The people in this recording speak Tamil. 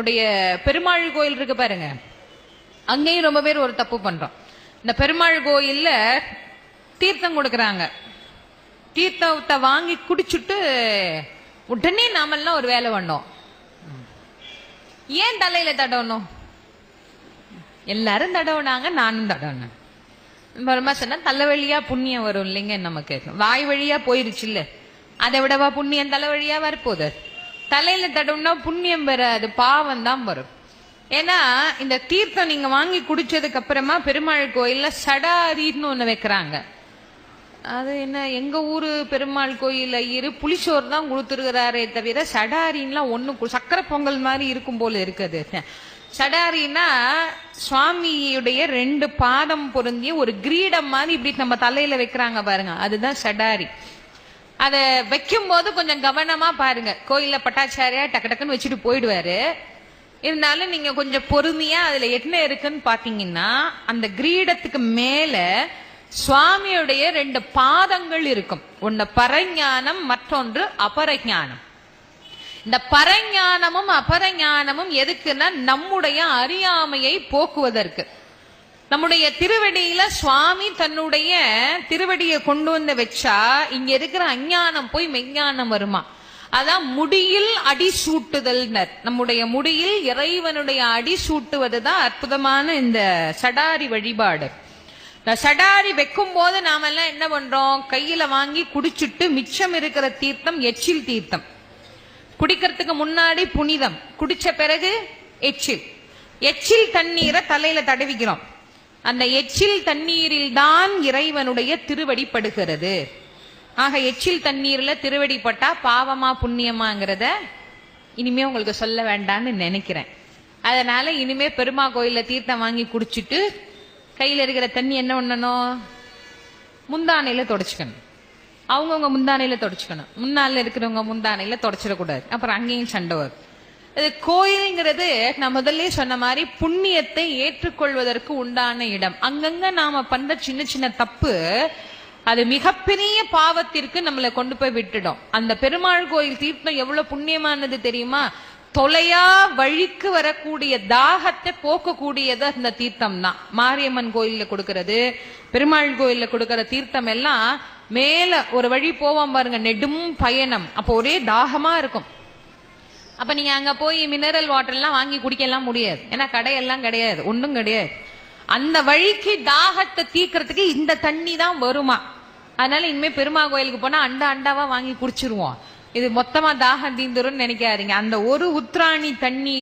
உடைய பெருமாள் கோயில் இருக்கு பாருங்க, அங்கேயும் ரொம்ப பேர் ஒரு தப்பு பண்றோம். இந்த பெருமாள் கோயில்ல தீர்த்தம் கொடுக்கறாங்க, தீர்த்தத்தை வாங்கி குடிச்சுட்டு உடனே நாமெல்லாம் ஒரு வேலை பண்ணோம். ஏன் தலையில தடவணும்? எல்லாரும் தடவுனாங்க, நானும் தடவுனேன். வருமா சொன்னா தலை வழியா புண்ணியம் வரும் இல்லைங்க, நமக்கு வாய் வழியா போயிருச்சு இல்ல, அதை விடவா புண்ணியம் தலை வழியா வரப்போகுது? தலையில தடவுனா புண்ணியம் வராது, பாவம் தான் வரும். ஏன்னா இந்த தீர்த்தம் நீங்க வாங்கி குடிச்சதுக்கு அப்புறமா பெருமாள் கோயில்ல சடாரின்னு ஒண்ணு வைக்கிறாங்க. அது என்ன, எங்க ஊரு பெருமாள் கோயில புளிச்சோறு தான் கொடுத்துருக்கிறாரே தவிர சடாரின்லாம் ஒண்ணு, சக்கரை பொங்கல் மாதிரி இருக்கும் போல இருக்குது. சடாரின்னா சுவாமியுடைய 2 பாதம் பொருந்திய ஒரு கிரீடம் மாதிரி இப்படி நம்ம தலையில வைக்கிறாங்க பாருங்க, அதுதான் சடாரி. அத வைக்கும் போது கொஞ்சம் கவனமா பாருங்க. கோயில்ல பட்டாச்சாரியா டக்கு டக்குன்னு வச்சுட்டு போயிடுவாரு. இருந்தாலும் நீங்க கொஞ்சம் பொறுமையா அதுல என்ன இருக்குன்னு பாத்தீங்கன்னா, அந்த கிரீடத்துக்கு மேல சுவாமியுடைய 2 பாதங்கள் இருக்கும். ஒன்னு பரஞானம், மற்றொன்று அபரஞானம். இந்த பரஞானமும் அபரஞானமும் எதுக்குன்னா நம்முடைய அறியாமையை போக்குவதற்கு. நம்முடைய திருவடியில சுவாமி தன்னுடைய திருவடியை கொண்டு வந்து வச்சா இங்க இருக்கிற அஞ்ஞானம் போய் மெஞ்ஞானம் வருமா. அதான் முடியில் அடி சூட்டுதல். நம்முடைய முடியில் இறைவனுடைய அடி சூட்டுவதுதான் அற்புதமான இந்த சடாரி வழிபாடு. சடாரி வைக்கும் போது நாம எல்லாம் என்ன பண்றோம், கையில வாங்கி குடிச்சுட்டு மிச்சம் இருக்கிற தீர்த்தம் எச்சில் தீர்த்தம். குடிக்கிறதுக்கு முன்னாடி புனிதம், குடிச்ச பிறகு எச்சில். எச்சில் தண்ணீரை தலையில தடவிக்கிறோம். அந்த எச்சில் தண்ணீரில் தான் இறைவனுடைய திருவடி படுகிறது. ஆக எச்சில் தண்ணீர்ல திருவடி பட்டா பாவமா புண்ணியமாங்கிறத இனிமே உங்களுக்கு சொல்ல வேண்டாம்னு நினைக்கிறேன். அதனால இனிமே பெருமா கோயில்ல தீர்த்தம் வாங்கி குடிச்சிட்டு கையில இருக்கிற தண்ணி என்ன பண்ணணும், முந்தானையில தொடச்சுக்கணும். அவங்கவுங்க முந்தானையில தொடச்சுக்கணும், முன்னால இருக்கிறவங்க முந்தானையில தொடச்சிடக்கூடாது, அப்புறம் அங்கேயும் சண்டை வரும். இது கோயில்ங்கிறது நான் முதல்ல சொன்ன மாதிரி புண்ணியத்தை ஏற்றுக்கொள்வதற்கு உண்டான இடம். அங்கங்க நாம பண்ற சின்ன சின்ன தப்பு அது மிகப்பெரிய பாவத்திற்கு நம்மளை கொண்டு போய் விட்டுடும். அந்த பெருமாள் கோயில் தீர்த்தம் எவ்வளவு புண்ணியமானது தெரியுமா? தொலையா வழிக்கு வரக்கூடிய தாகத்தை போக்கக்கூடியது அந்த தீர்த்தம் தான். மாரியம்மன் கோயில்ல கொடுக்கறது, பெருமாள் கோயில்ல கொடுக்கற தீர்த்தம் எல்லாம் மேல ஒரு வழி போவோம் பாருங்க, நெடும் பயணம், அப்போ ஒரே தாகமா இருக்கும். அப்ப நீங்க அங்க போய் மினரல் வாட்டர் எல்லாம் வாங்கி குடிக்கலாம் முடியாது, ஏன்னா கடையெல்லாம் கிடையாது, ஒண்ணும் கிடையாது. அந்த வழிக்கு தாகத்தை தீர்க்கறதுக்கு இந்த தண்ணி தான் வருமா. அதனால இனிமே பெருமா கோயிலுக்கு போனா அண்டாவா வாங்கி குடிச்சிருவோம். இது மொத்தமா தாகம் தீந்துரும் நினைக்காதீங்க. அந்த ஒரு உத்ராணி தண்ணி